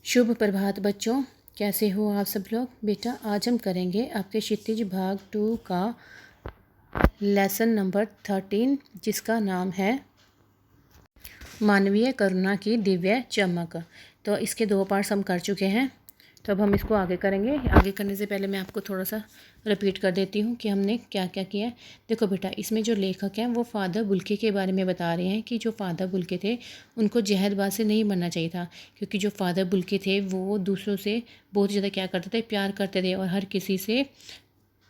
शुभ प्रभात बच्चों, कैसे हो आप सब लोग। बेटा आज हम करेंगे आपके क्षितिज भाग 2 का लेसन नंबर 13 जिसका नाम है मानवीय करुणा की दिव्य चमक। तो इसके 2 पार्ट्स हम कर चुके हैं, तो अब हम इसको आगे करेंगे। आगे करने से पहले मैं आपको थोड़ा सा रिपीट कर देती हूँ कि हमने क्या क्या किया है। देखो बेटा, इसमें जो लेखक हैं वो फ़ादर बुल्के के बारे में बता रहे हैं कि जो फ़ादर बुल्के थे उनको जहरबाज से नहीं मरना चाहिए था, क्योंकि जो फ़ादर बुल्के थे वो दूसरों से बहुत ज़्यादा क्या करते थे, प्यार करते थे और हर किसी से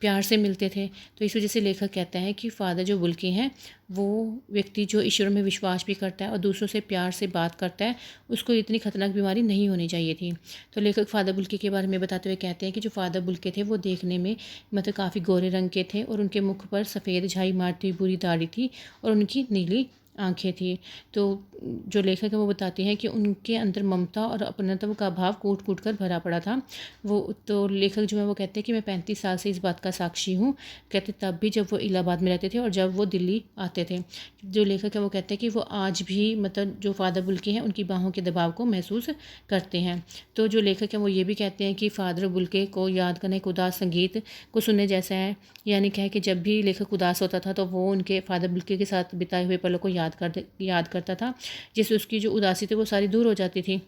प्यार से मिलते थे। तो इस वजह से लेखक कहता है कि फ़ादर जो बुल्के हैं वो व्यक्ति जो ईश्वर में विश्वास भी करता है और दूसरों से प्यार से बात करता है, उसको इतनी खतरनाक बीमारी नहीं होनी चाहिए थी। तो लेखक फ़ादर बुल्के के बारे में बताते हुए कहते हैं कि जो फ़ादर बुल्के थे वो देखने में मतलब काफ़ी गोरे रंग के थे और उनके मुख पर सफ़ेद झाई मारती हुई बुरी दाढ़ी थी और उनकी नीली आंखें थी। तो जो लेखक है वो बताते हैं कि उनके अंदर ममता और अपनत्व का भाव कूट कूट कर भरा पड़ा था। वो तो लेखक जो है वो कहते हैं कि मैं 35 साल से इस बात का साक्षी हूँ। कहते तब भी जब वो इलाहाबाद में रहते थे और जब वो दिल्ली आते थे। जो लेखक है वो कहते हैं कि वो आज भी मतलब जो फ़ादर बुल्के हैं उनकी बाहों के दबाव को महसूस करते हैं। तो जो लेखक है वो ये भी कहते हैं कि फ़ादर बुल्के को याद करना एक उदास संगीत को सुनने जैसा है। यानी क्या है कि जब भी लेखक उदास होता था तो वो उनके फ़ादर बुल्के के साथ बिताए हुए पलों को याद करता था, जिससे उसकी जो उदासी थी वो सारी दूर हो जाती थी।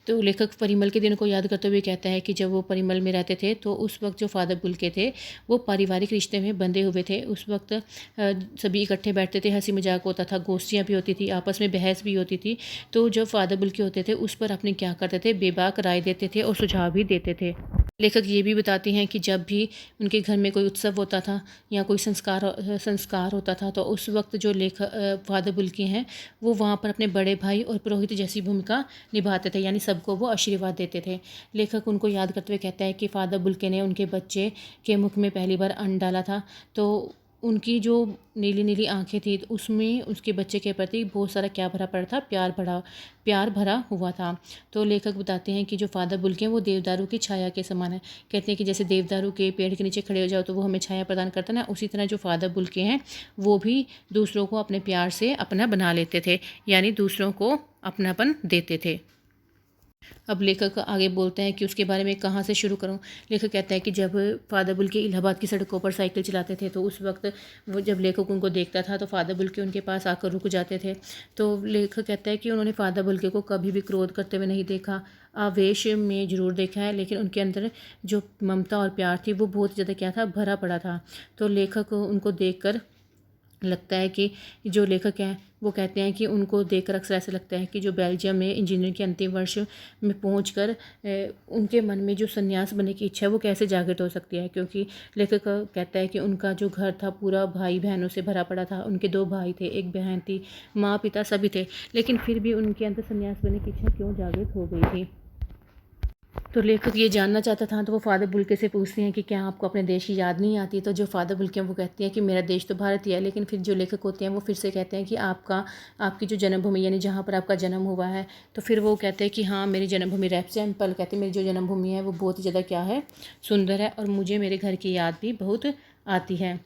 तो लेखक परिमल के दिन को याद करते हुए कहता है कि जब वो परिमल में रहते थे तो उस वक्त जो फ़ादर बुल्के थे वो पारिवारिक रिश्ते में बंधे हुए थे। उस वक्त सभी इकट्ठे बैठते थे, हंसी मजाक होता था, गोष्ठियाँ भी होती थी, आपस में बहस भी होती थी। तो जब फ़ादर बुल्के होते थे उस पर अपने क्या करते थे, बेबाक राय देते थे और सुझाव भी देते थे। लेखक ये भी बताते हैं कि जब भी उनके घर में कोई उत्सव होता था या कोई संस्कार होता था तो उस वक्त जो फ़ादर बुल्के हैं वो वहाँ पर अपने बड़े भाई और पुरोहित जैसी भूमिका निभाते थे, यानी सबको वो आशीर्वाद देते थे। लेखक उनको याद करते हुए कहता है कि फ़ादर बुल्के ने उनके बच्चे के मुख में पहली बार अन्न डाला था, तो उनकी जो नीली नीली आंखें थी तो उसमें उसके बच्चे के प्रति बहुत सारा क्या भरा पड़ा था, प्यार भरा हुआ था। तो लेखक बताते हैं कि जो फ़ादर बुल्के हैं वो देवदारू की छाया के समान है। कहते हैं कि जैसे देवदारू के पेड़ के नीचे खड़े हो जाओ तो वो हमें छाया प्रदान करता है ना, उसी तरह जो फ़ादर बुल्के हैं वो भी दूसरों को अपने प्यार से अपना बना लेते थे, यानी दूसरों को अपनापन देते थे। अब लेखक आगे बोलते हैं कि उसके बारे में कहाँ से शुरू करूँ। लेखक कहता है कि जब फ़ादर बुल्के इलाहाबाद की सड़कों पर साइकिल चलाते थे तो उस वक्त वो जब लेखक उनको देखता था तो फ़ादर बुल्के उनके पास आकर रुक जाते थे। तो लेखक कहता है कि उन्होंने फ़ादर बुल्के को कभी भी क्रोध करते हुए नहीं देखा, आवेश में ज़रूर देखा है, लेकिन उनके अंदर जो ममता और प्यार थी वो बहुत ज़्यादा क्या था, भरा पड़ा था। तो लेखक उनको देख कर लगता है कि जो लेखक हैं वो कहते हैं कि उनको देखकर अक्सर ऐसा लगता है कि जो बेल्जियम में इंजीनियरिंग के अंतिम वर्ष में पहुंचकर उनके मन में जो संन्यास बनने की इच्छा है वो कैसे जागृत हो सकती है। क्योंकि लेखक कहता है कि उनका जो घर था पूरा भाई बहनों से भरा पड़ा था, उनके 2 भाई थे, एक बहन थी, माँ पिता सभी थे, लेकिन फिर भी उनके अंदर संन्यास बनने की इच्छा क्यों जागृत हो गई थी। तो लेखक ये जानना चाहता था, तो वो फ़ादर बुल्के से पूछते हैं कि क्या आपको अपने देश की याद नहीं आती। तो जो फ़ादर बुल्के हैं वो कहते हैं कि मेरा देश तो भारत ही है, लेकिन फिर जो लेखक होते हैं वो फिर से कहते हैं कि आपकी जो जन्मभूमि यानी जहाँ पर आपका जन्म हुआ है, तो फिर वो कहते हैं कि हाँ मेरी जन्मभूमि रेप्सैम्पल, कहते हैं मेरी जो जन्मभूमि है वो बहुत ही ज़्यादा क्या है, सुंदर है और मुझे मेरे घर की याद भी बहुत आती है।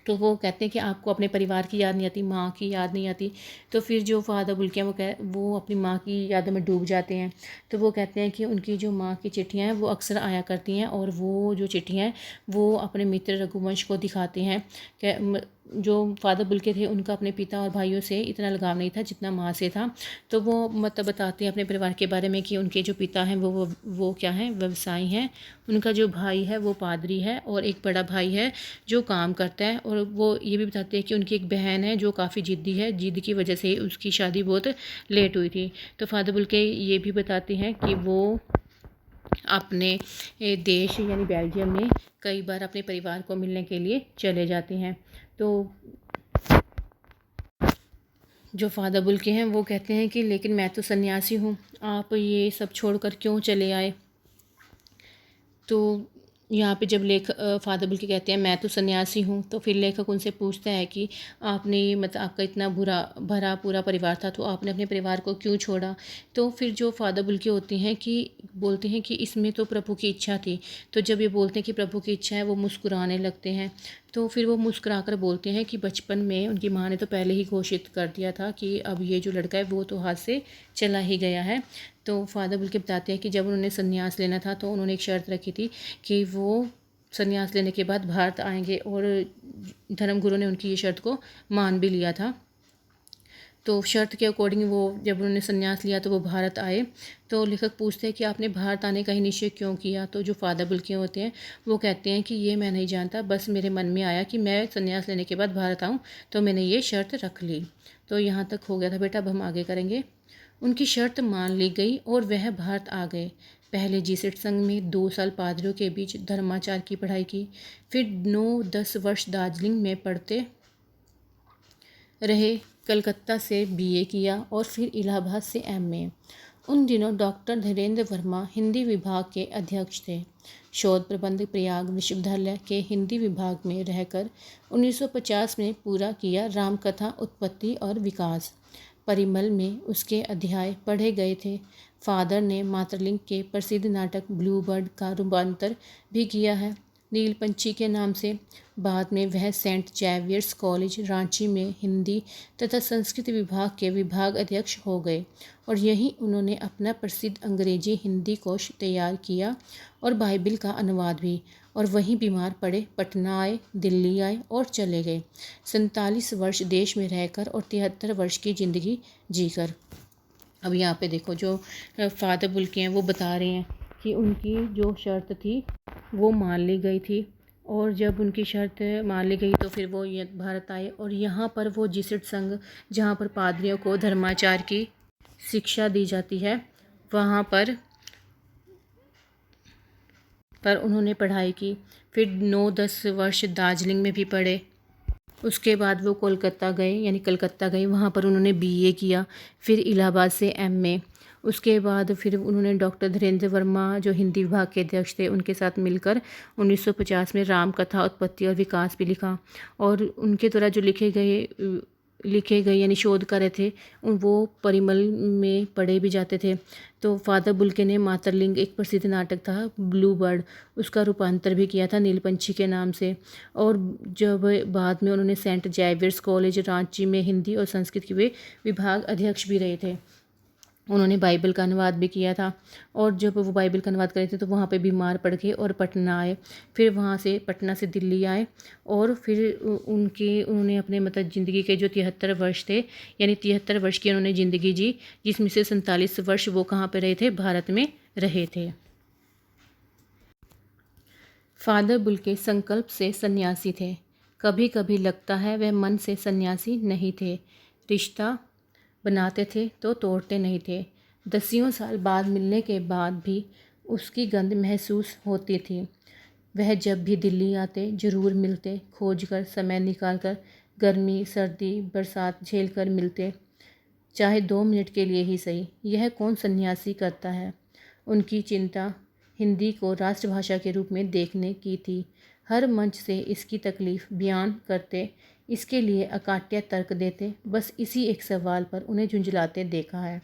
तो वो कहते हैं कि आपको अपने परिवार की याद नहीं आती, माँ की याद नहीं आती। तो फिर जो फ़ादर बुल्के हैं वो अपनी माँ की यादों में डूब जाते हैं। तो वो कहते हैं कि उनकी जो माँ की चिट्ठियाँ हैं वो अक्सर आया करती हैं और वो जो चिट्ठियाँ हैं वो अपने मित्र रघुवंश को दिखाते हैं। जो फ़ादर बुल्के थे उनका अपने पिता और भाइयों से इतना लगाव नहीं था जितना माँ से था। तो वो मतलब बताते हैं अपने परिवार के बारे में कि उनके जो पिता हैं वो क्या हैं, व्यवसायी हैं, उनका जो भाई है वो पादरी है और एक बड़ा भाई है जो काम करता है। और वो ये भी बताते हैं कि उनकी एक बहन है जो काफ़ी ज़िद्दी है, ज़िद की वजह से उसकी शादी बहुत लेट हुई थी। तो फ़ादर बुल्के ये भी बताते हैं कि वो अपने देश यानी बेल्जियम में कई बार अपने परिवार को मिलने के लिए चले जाते हैं। तो जो फ़ादर बुल्के हैं वो कहते हैं कि लेकिन मैं तो सन्यासी हूँ, आप ये सब छोड़कर क्यों चले आए। तो यहाँ पे जब फ़ादर बुल्के कहते हैं मैं तो सन्यासी हूँ, तो फिर लेखक उनसे पूछता है कि आपने मतलब आपका इतना भरा पूरा परिवार था तो आपने अपने परिवार को क्यों छोड़ा। तो फिर जो फ़ादर बुल्के होते हैं कि बोलते हैं कि इसमें तो प्रभु की इच्छा थी। तो जब ये बोलते हैं कि प्रभु की इच्छा है वो मुस्कुराने लगते हैं। तो फिर वो मुस्कुराकर बोलते हैं कि बचपन में उनकी माँ ने तो पहले ही घोषित कर दिया था कि अब ये जो लड़का है वो तो हाथ से चला ही गया है। तो फादर बुल के बताते हैं कि जब उन्होंने संन्यास लेना था तो उन्होंने एक शर्त रखी थी कि वो संन्यास लेने के बाद भारत आएंगे, और धर्मगुरु ने उनकी ये शर्त को मान भी लिया था। तो शर्त के अकॉर्डिंग वो जब उन्होंने संन्यास लिया तो वो भारत आए। तो लेखक पूछते हैं कि आपने भारत आने का ही निश्चय क्यों किया। तो जो फादर बुल्के होते हैं वो कहते हैं कि ये मैं नहीं जानता, बस मेरे मन में आया कि मैं संन्यास लेने के बाद भारत आऊँ, तो मैंने ये शर्त रख ली। तो यहाँ तक हो गया था बेटा, अब हम आगे करेंगे। उनकी शर्त मान ली गई और वह भारत आ गए। पहले जीसट संघ में 2 साल पादरियों के बीच धर्माचार की पढ़ाई की, फिर 9-10 वर्ष दार्जिलिंग में पढ़ते रहे। कलकत्ता से बीए किया और फिर इलाहाबाद से एमए। उन दिनों डॉक्टर धीरेन्द्र वर्मा हिंदी विभाग के अध्यक्ष थे। शोध प्रबंध प्रयाग विश्वविद्यालय के हिंदी विभाग में रहकर 1950 में पूरा किया रामकथा उत्पत्ति और विकास। परिमल में उसके अध्याय पढ़े गए थे। फादर ने मातृलिंग के प्रसिद्ध नाटक ब्लू बर्ड का रूपांतर भी किया है, नीलपंछी के नाम से। बाद में वह सेंट जेवियर्स कॉलेज रांची में हिंदी तथा संस्कृत विभाग के विभाग अध्यक्ष हो गए, और यहीं उन्होंने अपना प्रसिद्ध अंग्रेजी हिंदी कोश तैयार किया और बाइबिल का अनुवाद भी। और वहीं बीमार पड़े, पटना आए, दिल्ली आए और चले गए। 47 वर्ष देश में रहकर और 73 वर्ष की ज़िंदगी जीकर। अब यहाँ पे देखो, जो फादर बुल्के हैं वो बता रहे हैं कि उनकी जो शर्त थी वो मान ली गई थी, और जब उनकी शर्त मान ली गई तो फिर वो ये भारत आए। और यहाँ पर वो जीसट संघ, जहाँ पर पादरियों को धर्माचार की शिक्षा दी जाती है, वहाँ पर उन्होंने पढ़ाई की। फिर 9-10 वर्ष दार्जिलिंग में भी पढ़े। उसके बाद वो कोलकाता गए, यानी कलकत्ता गए, वहाँ पर उन्होंने बीए किया। फिर इलाहाबाद से एमए। उसके बाद फिर उन्होंने डॉक्टर धीरेन्द्र वर्मा जो हिंदी विभाग के अध्यक्ष थे उनके साथ मिलकर 1950 में रामकथा उत्पत्ति और विकास भी लिखा। और उनके द्वारा जो लिखे गए यानी शोध कर रहे थे वो परिमल में पढ़े भी जाते थे। तो फादर बुल्के ने मातरलिंग, एक प्रसिद्ध नाटक था ब्लू बर्ड, उसका रूपांतर भी किया था नीलपंछी के नाम से। और जब बाद में उन्होंने सेंट जेवियर्स कॉलेज रांची में हिंदी और संस्कृत के वे विभाग अध्यक्ष भी रहे थे। उन्होंने बाइबल का अनुवाद भी किया था। और जब वो बाइबल का अनुवाद करे थे तो वहाँ पे बीमार पड़ गए और पटना आए। फिर वहाँ से पटना से दिल्ली आए, और फिर उन्होंने अपने मतलब ज़िंदगी के जो 73 वर्ष थे, यानी 73 वर्ष की उन्होंने ज़िंदगी जी, जिसमें से 47 वर्ष वो कहाँ पे रहे थे, भारत में रहे थे। फादर बुल्के संकल्प से सन्यासी थे। कभी कभी लगता है वह मन से सन्यासी नहीं थे। रिश्ता बनाते थे तो तोड़ते नहीं थे। 10 साल बाद मिलने के बाद भी उसकी गंध महसूस होती थी। वह जब भी दिल्ली आते ज़रूर मिलते, खोज कर समय निकाल कर, गर्मी सर्दी बरसात झेल कर मिलते, चाहे 2 मिनट के लिए ही सही। यह कौन सन्यासी करता है। उनकी चिंता हिंदी को राष्ट्रभाषा के रूप में देखने की थी। हर मंच से इसकी तकलीफ़ बयान करते, इसके लिए अकाट्य तर्क देते। बस इसी एक सवाल पर उन्हें झुंझलाते देखा है,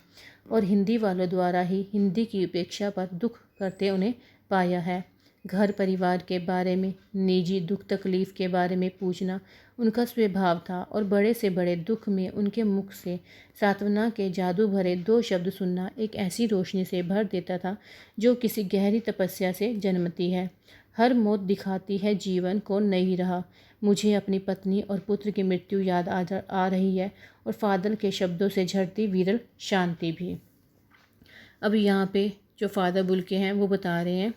और हिंदी वालों द्वारा ही हिंदी की उपेक्षा पर दुख करते उन्हें पाया है। घर परिवार के बारे में, निजी दुख तकलीफ़ के बारे में पूछना उनका स्वभाव था, और बड़े से बड़े दुख में उनके मुख से सांत्वना के जादू भरे 2 शब्द सुनना एक ऐसी रोशनी से भर देता था जो किसी गहरी तपस्या से जन्मती है। हर मौत दिखाती है जीवन को नहीं रहा। मुझे अपनी पत्नी और पुत्र की मृत्यु याद आ रही है, और फादर के शब्दों से झड़ती विरल शांति भी। अब यहाँ पे जो फादर बुल्के हैं वो बता रहे हैं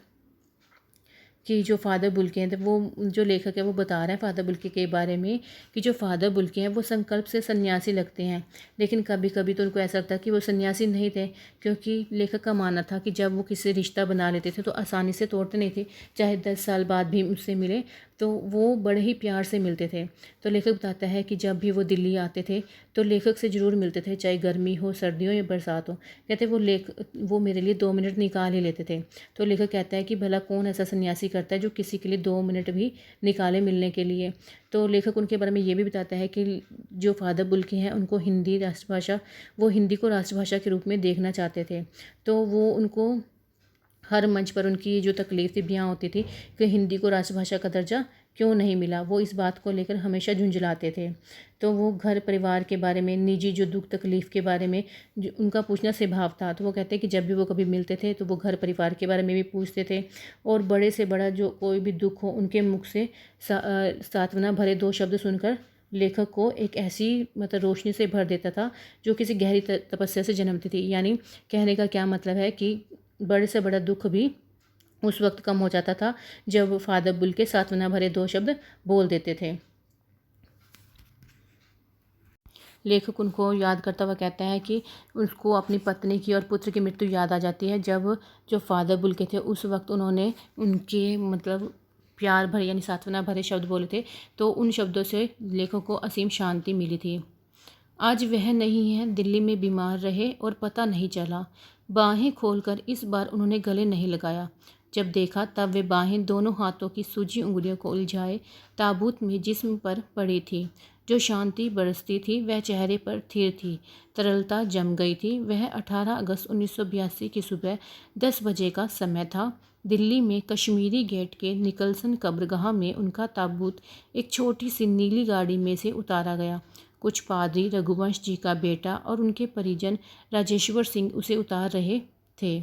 कि जो फादर बुल्के हैं, तो वो जो लेखक है वो बता रहे हैं फादर बुल्के के बारे में कि जो फादर बुल्के हैं वो संकल्प से सन्यासी लगते हैं, लेकिन कभी कभी तो उनको ऐसा लगता है कि वो सन्यासी नहीं थे, क्योंकि लेखक का मानना था कि जब वो किसी रिश्ता बना लेते थे तो आसानी से तोड़ते नहीं थे। चाहे 10 साल बाद भी उससे मिले तो वो बड़े ही प्यार से मिलते थे। तो लेखक बताता है कि जब भी वो दिल्ली आते थे तो लेखक से ज़रूर मिलते थे, चाहे गर्मी हो, सर्दी हो या बरसात हो। कहते वो मेरे लिए 2 मिनट निकाल ही लेते थे। तो लेखक कहता है कि भला कौन ऐसा सन्यासी करता है जो किसी के लिए 2 मिनट भी निकाले मिलने के लिए। तो लेखक उनके बारे में ये भी बताता है कि जो फादर बुल्के हैं उनको हिंदी राष्ट्रभाषा, वो हिंदी को राष्ट्रभाषा के रूप में देखना चाहते थे। तो वो उनको हर मंच पर उनकी जो तकलीफ़ थी बयां होती थी कि हिंदी को राष्ट्रभाषा का दर्जा क्यों नहीं मिला, वो इस बात को लेकर हमेशा झुंझलाते थे। तो वो घर परिवार के बारे में, निजी जो दुख तकलीफ़ के बारे में जो उनका पूछना स्वभाव था। तो वो कहते हैं कि जब भी वो कभी मिलते थे तो वो घर परिवार के बारे में भी पूछते थे, और बड़े से बड़ा जो कोई भी दुख हो उनके मुख से सांत्वना भरे 2 शब्द सुनकर लेखक को एक ऐसी मतलब रोशनी से भर देता था जो किसी गहरी तपस्या से जन्मती थी। यानी कहने का क्या मतलब है कि बड़े से बड़ा दुख भी उस वक्त कम हो जाता था जब फादर बुल के सांत्वना भरे 2 शब्द बोल देते थे। लेखक उनको याद करता हुआ कहता है कि उसको अपनी पत्नी की और पुत्र की मृत्यु याद आ जाती है। जब जो फादर बुल के थे उस वक्त उन्होंने उनके मतलब प्यार भरे यानी सांत्वना भरे शब्द बोले थे, तो उन शब्दों से लेखक को असीम शांति मिली थी। आज वह नहीं है, दिल्ली में बीमार रहे और पता नहीं चला। बाहें खोलकर इस बार उन्होंने गले नहीं लगाया। जब देखा तब वे बाहें दोनों हाथों की सूजी उंगलियों को उलझाए ताबूत में जिस्म पर पड़ी थी। जो शांति बरसती थी वह चेहरे पर थिर थी, तरलता जम गई थी। वह 18 अगस्त 1982 की सुबह 10 बजे का समय था। दिल्ली में कश्मीरी गेट के निकलसन कब्रगाह में उनका ताबूत एक छोटी सी नीली गाड़ी में से उतारा गया। कुछ पादरी, रघुवंश जी का बेटा और उनके परिजन राजेश्वर सिंह उसे उतार रहे थे।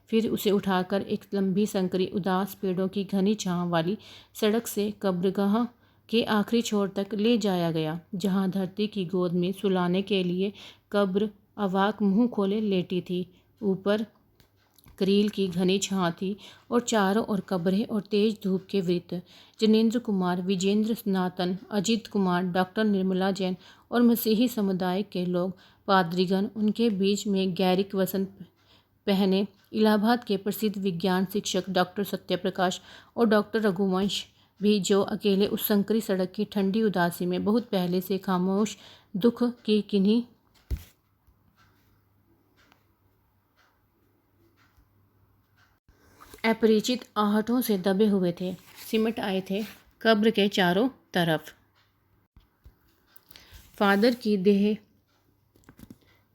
फिर उसे उठाकर एक लंबी संकरी उदास पेड़ों की घनी छांव वाली सड़क से कब्रगाह के आखिरी छोर तक ले जाया गया, जहां धरती की गोद में सुलाने के लिए कब्र अवाक मुंह खोले लेटी थी। ऊपर करील की घनी छां थी और चारों ओर कब्रें और तेज धूप के वृत्त। जिनेंद्र कुमार, विजेंद्र नाथन, अजीत कुमार, डॉक्टर निर्मला जैन और मसीही समुदाय के लोग, पादरीगण, उनके बीच में गैरिक वसंत पहने इलाहाबाद के प्रसिद्ध विज्ञान शिक्षक डॉक्टर सत्यप्रकाश और डॉक्टर रघुवंश भी, जो अकेले उस संकरी सड़क की ठंडी उदासी में बहुत पहले से खामोश दुख की किन्हीं अपरिचित आहटों से दबे हुए थे, सिमट आए थे कब्र के चारों तरफ। फादर की देह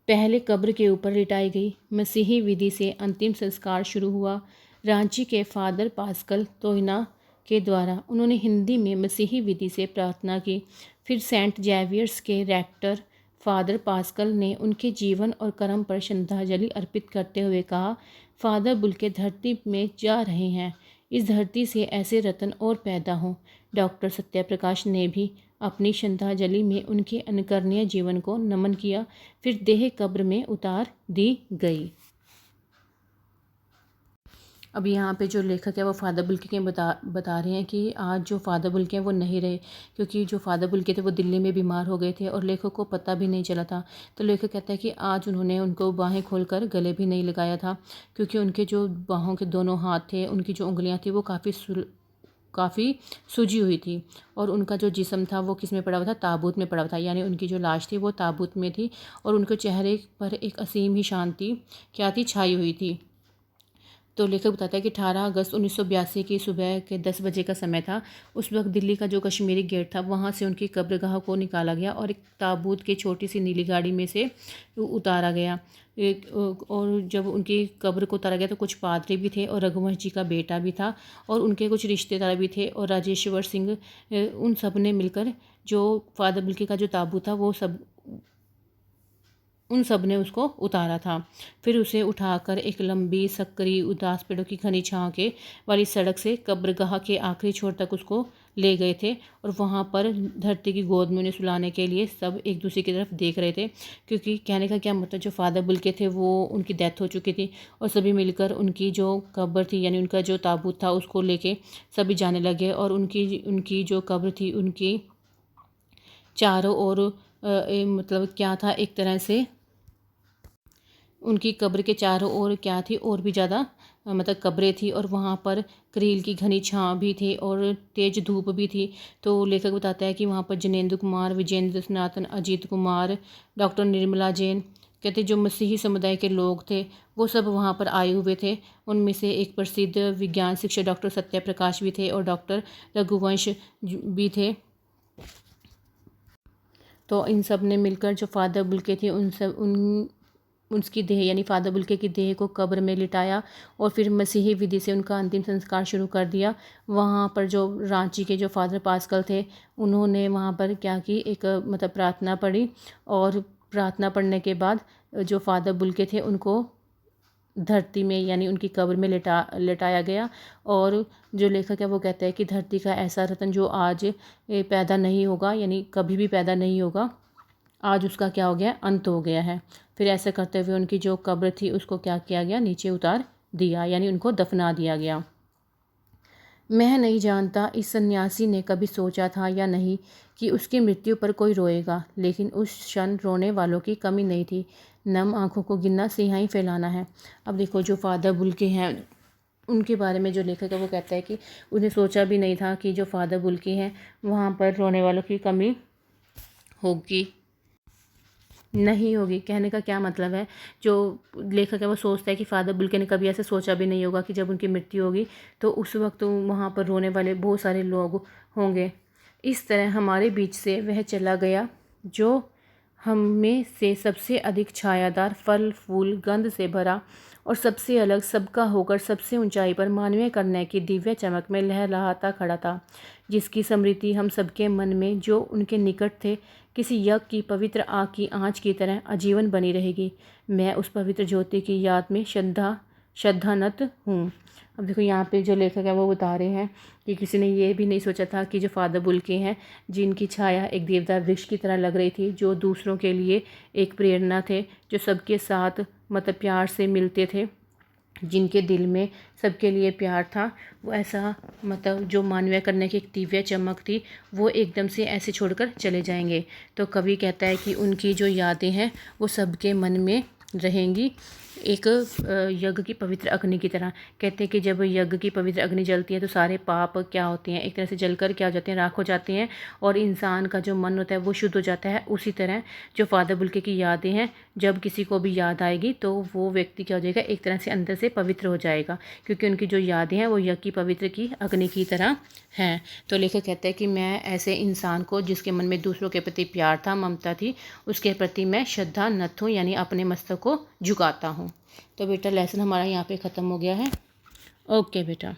पहले कब्र के ऊपर लिटाई गई। मसीही विधि से अंतिम संस्कार शुरू हुआ। रांची के फादर पास्कल तोयना के द्वारा उन्होंने हिंदी में मसीही विधि से प्रार्थना की। फिर सेंट जेवियर्स के रेक्टर फादर पास्कल ने उनके जीवन और कर्म पर श्रद्धांजलि अर्पित करते हुए कहा, फादर बुल्के धरती में जा रहे हैं, इस धरती से ऐसे रत्न और पैदा हों। डॉक्टर सत्यप्रकाश ने भी अपनी श्रद्धांजलि में उनके अनुकरणीय जीवन को नमन किया। फिर देह कब्र में उतार दी गई। अब यहाँ पे जो लेखक है वो फादर बुल्के के बता रहे हैं कि आज जो फादर बुल्के हैं वो नहीं रहे, क्योंकि जो फादर बुल्के थे वो दिल्ली में बीमार हो गए थे और लेखक को पता भी नहीं चला था। तो लेखक कहता है कि आज उन्होंने उनको बाहें खोलकर गले भी नहीं लगाया था, क्योंकि उनके जो बाहों के दोनों हाथ थे, उनकी जो उंगलियाँ थी वो काफ़ी सूजी हुई थी, और उनका जो जिस्म था वो किस में पड़ा हुआ था, ताबूत में पड़ा हुआ था। यानी उनकी जो लाश थी वो ताबूत में थी और उनके चेहरे पर एक असीम ही शांति क्या थी, छाई हुई थी। तो लेखक बताता है कि 18 अगस्त 1982 की सुबह के 10 बजे का समय था। उस वक्त दिल्ली का जो कश्मीरी गेट था वहाँ से उनकी कब्रगाह को निकाला गया और एक ताबूत की छोटी सी नीली गाड़ी में से उतारा गया। और जब उनकी कब्र को उतारा गया तो कुछ पादरी भी थे और रघुवंश जी का बेटा भी था और उनके कुछ रिश्तेदार भी थे और राजेश्वर सिंह, उन सब ने मिलकर जो फादर बुल्के का जो ताबूत था वो उन सब ने उसको उतारा था। फिर उसे उठाकर एक लंबी सकरी उदास पेड़ों की घनी छांव के वाली सड़क से कब्रगाह के आखिरी छोर तक उसको ले गए थे, और वहाँ पर धरती की गोद में उन्हें सुलाने के लिए सब एक दूसरे की तरफ देख रहे थे, क्योंकि कहने का क्या मतलब, जो फादर बुल्के थे वो उनकी डेथ हो चुकी थी और सभी मिलकर उनकी जो कब्र थी यानी उनका जो ताबूत था उसको लेके सभी जाने लगे, और उनकी जो कब्र थी उनकी चारों ओर मतलब क्या था, एक तरह से उनकी कब्र के चारों ओर क्या थी, और भी ज़्यादा मतलब कब्रें थी, और वहाँ पर करील की घनी छाँव भी थी और तेज़ धूप भी थी। तो लेखक बताता है कि वहाँ पर जिनेंद्र कुमार, विजेंद्र नाथन, अजीत कुमार, डॉक्टर निर्मला जैन, कहते जो मसीही समुदाय के लोग थे वो सब वहाँ पर आए हुए थे। उनमें से एक प्रसिद्ध विज्ञान शिक्षक डॉक्टर सत्यप्रकाश भी थे और डॉक्टर रघुवंश भी थे। तो इन सब ने मिलकर जो फादर बुल्के थे उसकी देह यानी फादर बुल्के की देह को कब्र में लिटाया और फिर मसीही विधि से उनका अंतिम संस्कार शुरू कर दिया। वहाँ पर जो रांची के जो फादर पास्कल थे, उन्होंने वहाँ पर क्या की, एक मतलब प्रार्थना पढ़ी, और प्रार्थना पढ़ने के बाद जो फादर बुल्के थे उनको धरती में यानी उनकी कब्र में लिटाया गया। और जो लेखक है वो कहते हैं कि धरती का ऐसा रत्न जो आज पैदा नहीं होगा, यानी कभी भी पैदा नहीं होगा, आज उसका क्या हो गया, अंत हो गया है। फिर ऐसे करते हुए उनकी जो कब्र थी उसको क्या किया गया, नीचे उतार दिया, यानी उनको दफना दिया गया। मैं नहीं जानता इस सन्यासी ने कभी सोचा था या नहीं कि उसकी मृत्यु पर कोई रोएगा, लेकिन उस क्षण रोने वालों की कमी नहीं थी। नम आंखों को गिनना सियाही फैलाना है। अब देखो जो फादर बुल्के हैं उनके बारे में जो लेखक है वो कहता है कि उन्हें सोचा भी नहीं था कि जो फादर बुल्के हैं वहाँ पर रोने वालों की कमी होगी, नहीं होगी। कहने का क्या मतलब है, जो लेखक है वो सोचता है कि फादर बुल्के ने कभी ऐसे सोचा भी नहीं होगा कि जब उनकी मृत्यु होगी तो उस वक्त वहाँ पर रोने वाले बहुत सारे लोग होंगे। इस तरह हमारे बीच से वह चला गया जो हम में से सबसे अधिक छायादार, फल फूल गंध से भरा और सबसे अलग, सबका होकर सबसे ऊंचाई पर मानवीय करुणा की दिव्य चमक में लहराता खड़ा था, जिसकी स्मृति हम सबके मन में जो उनके निकट थे किसी यज्ञ की पवित्र आग की आँच की तरह आजीवन बनी रहेगी। मैं उस पवित्र ज्योति की याद में श्रद्धानत हूँ। अब देखो यहाँ पे जो लेखक है वो बता रहे हैं कि किसी ने ये भी नहीं सोचा था कि जो फादर बुल्के हैं, जिनकी छाया एक देवदार वृक्ष की तरह लग रही थी, जो दूसरों के लिए एक प्रेरणा थे, जो सबके साथ मतलब प्यार से मिलते थे, जिनके दिल में सबके लिए प्यार था, वो ऐसा मतलब जो मानवीय करने की एक दिव्य चमक थी, वो एकदम से ऐसे छोड़कर चले जाएंगे। तो कवि कहता है कि उनकी जो यादें हैं वो सबके मन में रहेंगी, एक यज्ञ की पवित्र अग्नि की तरह। कहते हैं कि जब यज्ञ की पवित्र अग्नि जलती है तो सारे पाप क्या होते हैं, एक तरह से जलकर क्या हो जाते हैं, राख हो जाते हैं, और इंसान का जो मन होता है वो शुद्ध हो जाता है। उसी तरह जो फादर बुल्के की यादें हैं, जब किसी को भी याद आएगी तो वो व्यक्ति क्या हो जाएगा, एक तरह से अंदर से पवित्र हो जाएगा, क्योंकि उनकी जो यादें हैं वो यज्ञ की पवित्र की अग्नि की तरह हैं। तो लेखक कहते हैं कि मैं ऐसे इंसान को जिसके मन में दूसरों के प्रति प्यार था, ममता थी, उसके प्रति मैं श्रद्धा नत हूँ, यानी अपने मस्तक को झुकाता हूँ। तो बेटा लेसन हमारा यहाँ पे ख़त्म हो गया है। ओके बेटा।